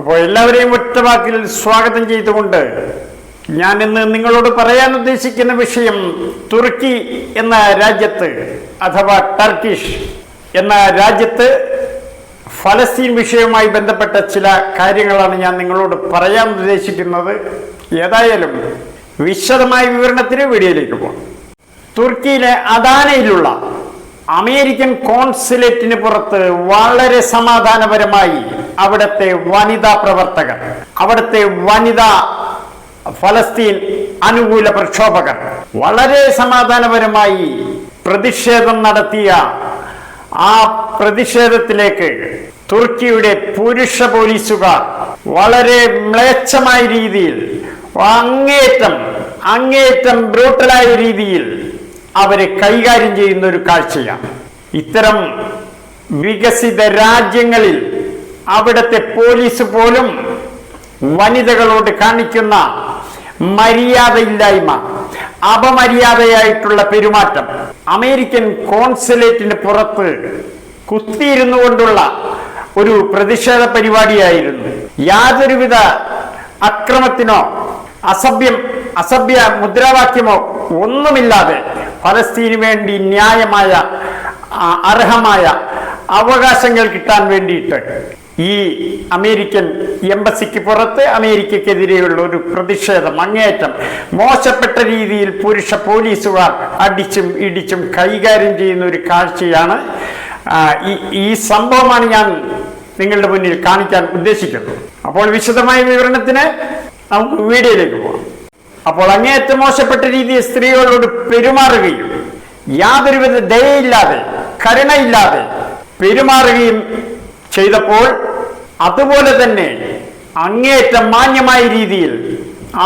അപ്പോൾ എല്ലാവരെയും ഒറ്റവാക്കിൽ സ്വാഗതം ചെയ്തുകൊണ്ട് ഞാൻ ഇന്ന് നിങ്ങളോട് പറയാൻ ഉദ്ദേശിക്കുന്ന വിഷയം തുർക്കി എന്ന രാജ്യത്ത് അഥവാ ടർക്കിഷ് എന്ന രാജ്യത്ത് ഫലസ്തീൻ വിഷയവുമായി ബന്ധപ്പെട്ട ചില കാര്യങ്ങളാണ് ഞാൻ നിങ്ങളോട് പറയാൻ ഉദ്ദേശിക്കുന്നത്. ഏതായാലും വിശദമായ വിവരണത്തിന് വീഡിയോയിലേക്ക് പോകാം. തുർക്കിയിലെ അദാനയിലുള്ള അമേരിക്കൻ കോൺസുലേറ്റിന് പുറത്ത് വളരെ സമാധാനപരമായി അവിടുത്തെ വനിതാ പ്രവർത്തകർ, അവിടുത്തെ വനിതാ ഫലസ്തീൻ അനുകൂല പ്രക്ഷോഭകർ വളരെ സമാധാനപരമായി പ്രതിഷേധം നടത്തിയ ആ പ്രതിഷേധത്തിലേക്ക് തുർക്കിയുടെ പുരുഷ പോലീസുകാർ വളരെ മ്ലേച്ഛമായ രീതിയിൽ അങ്ങേയറ്റം ബ്രൂട്ടലായ രീതിയിൽ അവരെ കൈകാര്യം ചെയ്യുന്ന ഒരു കാഴ്ചയാണ്. ഇത്തരം വികസിത രാജ്യങ്ങളിൽ അവിടുത്തെ പോലീസ് പോലും വനിതകളോട് കാണിക്കുന്ന മര്യാദയില്ലായ്മ, അപമര്യാദയായിട്ടുള്ള പെരുമാറ്റം അമേരിക്കൻ കോൺസുലേറ്റിന് പുറത്ത് കുത്തിയിരുന്നു കൊണ്ടുള്ള ഒരു പ്രതിഷേധ പരിപാടിയായിരുന്നു. യാതൊരുവിധ അക്രമത്തിനോ അസഭ്യ മുദ്രാവാക്യമോ ഒന്നുമില്ലാതെ ഫലസ്തീന് വേണ്ടി ന്യായമായ അർഹമായ അവകാശങ്ങൾ കിട്ടാൻ വേണ്ടിയിട്ട് ഈ അമേരിക്കൻ എംബസിക്ക് പുറത്ത് അമേരിക്കക്കെതിരെയുള്ള ഒരു പ്രതിഷേധം അങ്ങേയറ്റം മോശപ്പെട്ട രീതിയിൽ പുരുഷ പോലീസുകാർ അടിച്ചും ഇടിച്ചും കൈകാര്യം ചെയ്യുന്ന ഒരു കാഴ്ചയാണ്. ഈ സംഭവമാണ് ഞാൻ നിങ്ങളുടെ മുന്നിൽ കാണിക്കാൻ ഉദ്ദേശിക്കുന്നത്. അപ്പോൾ വിശദമായ വിവരണത്തിന് നമുക്ക് വീഡിയോയിലേക്ക് പോകാം. അപ്പോൾ അങ്ങേയറ്റം മോശപ്പെട്ട രീതിയിൽ സ്ത്രീകളോട് പെരുമാറുകയും യാതൊരുവിധ ദയയില്ലാതെ കരുണയില്ലാതെ പെരുമാറുകയും ചെയ്തപ്പോൾ അതുപോലെ തന്നെ അങ്ങേയറ്റം മാന്യമായ രീതിയിൽ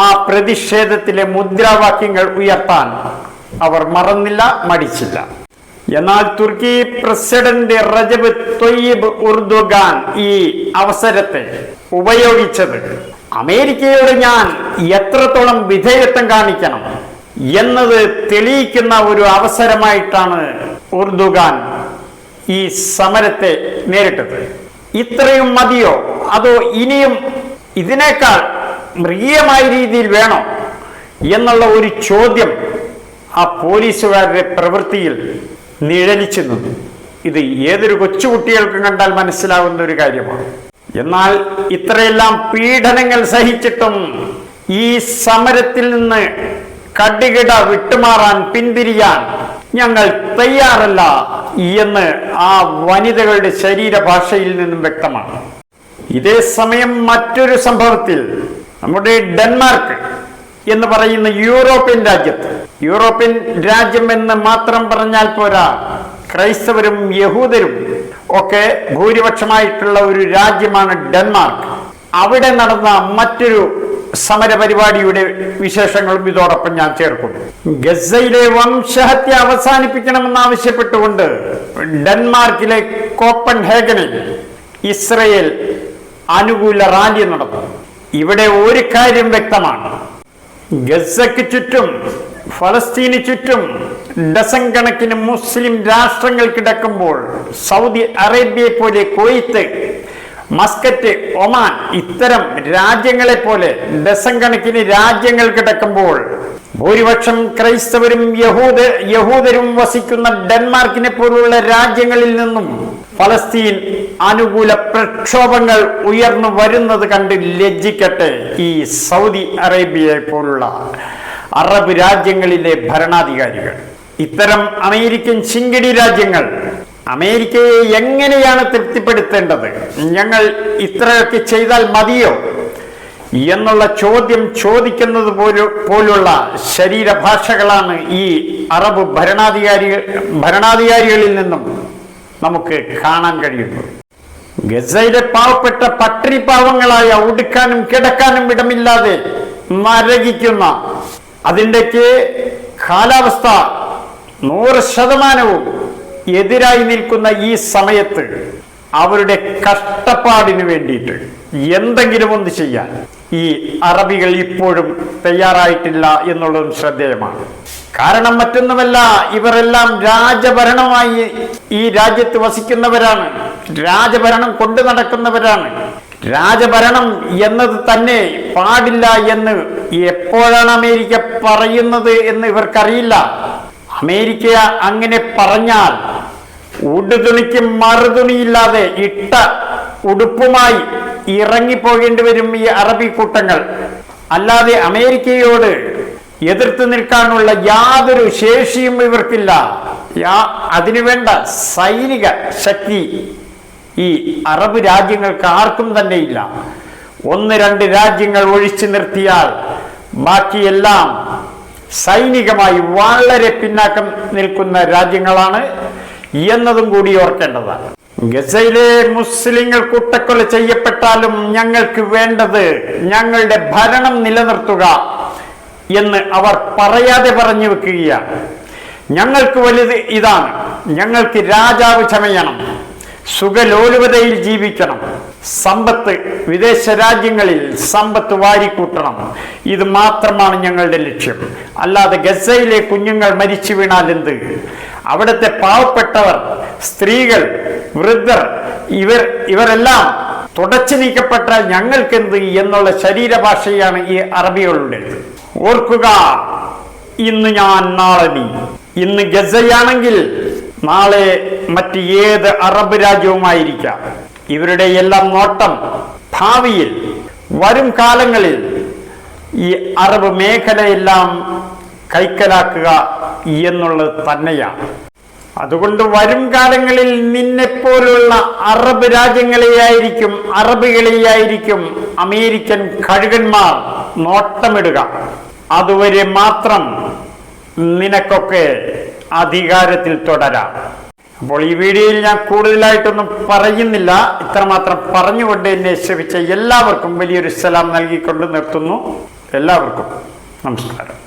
ആ പ്രതിഷേധത്തിലെ മുദ്രാവാക്യങ്ങൾ ഉയർത്താൻ അവർ മറന്നില്ല, മടിച്ചില്ല. എന്നാൽ തുർക്കി പ്രസിഡന്റ് റജബ് തൊയ്യിബ് ഉർദുഗാൻ ഈ അവസരത്തെ ഉപയോഗിച്ചത് അമേരിക്കയോട് ഞാൻ എത്രത്തോളം വിധേയത്വം കാണിക്കണം എന്നത് തെളിയിക്കുന്ന ഒരു അവസരമായിട്ടാണ് ഉർദുഗാൻ ഈ സമരത്തെ നേരിട്ടത്. ഇത്രയും മതിയോ, അതോ ഇനിയും ഇതിനേക്കാൾ മൃഗീയമായ രീതിയിൽ വേണോ എന്നുള്ള ഒരു ചോദ്യം ആ പോലീസുകാരുടെ പ്രവൃത്തിയിൽ നിഴലിച്ചു നിന്നു. ഇത് ഏതൊരു കൊച്ചുകുട്ടികൾക്കും കണ്ടാൽ മനസ്സിലാവുന്ന ഒരു കാര്യമാണ്. എന്നാൽ ഇത്രയെല്ലാം പീഡനങ്ങൾ സഹിച്ചിട്ടും ഈ സമരത്തിൽ നിന്ന് കടികിട വിട്ടുമാറാൻ പിന്തിരിയാൻ ഞങ്ങൾ തയ്യാറല്ല എന്ന് ആ വനിതകളുടെ ശരീരഭാഷയിൽ നിന്നും വ്യക്തമാണ്. ഇതേ സമയം മറ്റൊരു സംഭവത്തിൽ നമ്മുടെ ഡെൻമാർക്ക് എന്ന് പറയുന്ന യൂറോപ്യൻ രാജ്യം എന്ന് മാത്രം പറഞ്ഞാൽ പോരാ, ക്രൈസ്തവരും യഹൂദരും ഒക്കെ ഭൂരിപക്ഷമായിട്ടുള്ള ഒരു രാജ്യമാണ് ഡെൻമാർക്ക്. അവിടെ നടന്ന മറ്റൊരു സമര പരിപാടിയുടെ വിശേഷങ്ങളും ഇതോടൊപ്പം ഞാൻ ചേർക്കുന്നു. ഗസയിലെ വംശഹത്യ അവസാനിപ്പിക്കണമെന്നാവശ്യപ്പെട്ടുകൊണ്ട് ഡെൻമാർക്കിലെ കോപ്പൻഹേഗനിൽ ഇസ്രയേൽ അനുകൂല റാലി നടന്നു. ഇവിടെ ഒരു കാര്യം വ്യക്തമാണ്, ഗസയ്ക്ക് ചുറ്റും ഫലസ്തീന് ചുറ്റും ഡസൻ കണക്കിന് മുസ്ലിം രാഷ്ട്രങ്ങൾ കിടക്കുമ്പോൾ സൗദി അറേബ്യയെ പോലെ കുവൈത്ത്, മസ്കറ്റ്, ഒമാൻ ഇത്തരം രാജ്യങ്ങളെ പോലെ ഡസൻ കണക്കിന് രാജ്യങ്ങൾ കിടക്കുമ്പോൾ ഭൂരിപക്ഷം ക്രൈസ്തവരും യഹൂദരും വസിക്കുന്ന ഡെൻമാർക്കിനെ പോലുള്ള രാജ്യങ്ങളിൽ നിന്നും ഫലസ്തീൻ അനുകൂല പ്രക്ഷോഭങ്ങൾ ഉയർന്നു വരുന്നത് കണ്ട് ലജ്ജിക്കട്ടെ ഈ സൗദി അറേബ്യയെ പോലുള്ള അറബ് രാജ്യങ്ങളിലെ ഭരണാധികാരികൾ. ഇത്തരം അമേരിക്കൻ ചിങ്കിടി രാജ്യങ്ങൾ അമേരിക്കയെ എങ്ങനെയാണ് തൃപ്തിപ്പെടുത്തേണ്ടത്, ഞങ്ങൾ ഇത്രയൊക്കെ ചെയ്താൽ മതിയോ എന്നുള്ള ചോദ്യം ചോദിക്കുന്നത് പോലുള്ള ശരീരഭാഷകളാണ് ഈ അറബ് ഭരണാധികാരികളിൽ നിന്നും നമുക്ക് കാണാൻ കഴിയുന്നത്. ഗസയിലെ പാവപ്പെട്ട പട്ടിണി പാവങ്ങളായ ഉടുക്കാനും കിടക്കാനും ഇടമില്ലാതെ നരകിക്കുന്ന, അതിൻ്റെക്ക് കാലാവസ്ഥ 100% എതിരായി നിൽക്കുന്ന ഈ സമയത്ത് അവരുടെ കഷ്ടപ്പാടിന് വേണ്ടിയിട്ട് എന്തെങ്കിലും ഒന്ന് ചെയ്യാൻ ഈ അറബികൾ ഇപ്പോഴും തയ്യാറായിട്ടില്ല എന്നുള്ളതും ശ്രദ്ധേയമാണ്. കാരണം മറ്റൊന്നുമല്ല, ഇവരെല്ലാം രാജഭരണമായി ഈ രാജ്യത്ത് വസിക്കുന്നവരാണ്, രാജഭരണം കൊണ്ടു നടക്കുന്നവരാണ്. രാജഭരണം എന്നത് തന്നെ പാടില്ല എന്ന് എപ്പോഴാണ് അമേരിക്ക പറയുന്നത് എന്ന് ഇവർക്കറിയില്ല. അമേരിക്ക അങ്ങനെ പറഞ്ഞാൽ ഉടുതുണിക്ക് മറുതുണിയില്ലാതെ ഇട്ട ഉടുപ്പുമായി ഇറങ്ങിപ്പോകേണ്ടി വരും ഈ അറബി കൂട്ടങ്ങൾ. അല്ലാതെ അമേരിക്കയോട് എതിർത്ത് നിൽക്കാനുള്ള യാതൊരു ശേഷിയും ഇവർക്കില്ല. അതിനുവേണ്ട സൈനിക ശക്തി ഈ അറബ് രാജ്യങ്ങൾക്ക് ആർക്കും തന്നെ ഇല്ല. 1-2 രാജ്യങ്ങൾ ഒഴിച്ചു നിർത്തിയാൽ ബാക്കിയെല്ലാം സൈനികമായി വളരെ പിന്നാക്കം നിൽക്കുന്ന രാജ്യങ്ങളാണ് എന്നതും കൂടി ഓർക്കേണ്ടതാണ്. ഗസയിലെ മുസ്ലിങ്ങൾ കൂട്ടക്കൊല ചെയ്യപ്പെട്ടാലും ഞങ്ങൾക്ക് വേണ്ടത് ഞങ്ങളുടെ ഭരണം നിലനിർത്തുക എന്ന് അവർ പറയാതെ പറഞ്ഞു വെക്കുകയാണ്. ഞങ്ങൾക്ക് വലുത് ഇതാണ്. ഞങ്ങൾക്ക് രാജാവ് ചമയണം, സുഖലോലുപതയിൽ ജീവിക്കണം, സമ്പത്ത് വിദേശ രാജ്യങ്ങളിൽ സമ്പത്ത് വാരിക്കൂട്ടണം. ഇത് മാത്രമാണ് ഞങ്ങളുടെ ലക്ഷ്യം. അല്ലാതെ ഗസയിലെ കുഞ്ഞുങ്ങൾ മരിച്ചു വീണാൽ എന്ത്? അവിടുത്തെ പാവപ്പെട്ടവർ, സ്ത്രീകൾ, വൃദ്ധർ ഇവരെല്ലാം തുടച്ചു നീക്കപ്പെട്ടാൽ ഞങ്ങൾക്കെന്ത് എന്നുള്ള ശരീരഭാഷയാണ് ഈ അറബികളുടേത്. ഓർക്കുക, ഇന്ന് ഞാൻ നാളെ നീ. ഇന്ന് ഗസയാണെങ്കിൽ നാളെ മറ്റ് ഏത് അറബ് രാജ്യവുമായിരിക്കാം. ഇവരുടെ എല്ലാം നോട്ടം ഭാവിയിൽ വരും കാലങ്ങളിൽ ഈ അറബ് മേഖലയെല്ലാം കൈക്കലാക്കുക എന്നുള്ളത് തന്നെയാണ്. അതുകൊണ്ട് വരും കാലങ്ങളിൽ നിന്നെപ്പോലുള്ള അറബ് രാജ്യങ്ങളെയായിരിക്കും, അറബികളെയായിരിക്കും അമേരിക്കൻ കഴുകന്മാർ നോട്ടമിടുക. അതുവരെ മാത്രം നിനക്കൊക്കെ അധികാരത്തിൽ തുടരാം. അപ്പോൾ ഈ വീഡിയോയിൽ ഞാൻ കൂടുതലായിട്ടൊന്നും പറയുന്നില്ല. ഇത്രമാത്രം പറഞ്ഞുകൊണ്ട് എന്നെ ശ്രമിച്ച എല്ലാവർക്കും വലിയൊരു സലാം നൽകിക്കൊണ്ട് നിർത്തുന്നു. എല്ലാവർക്കും നമസ്കാരം.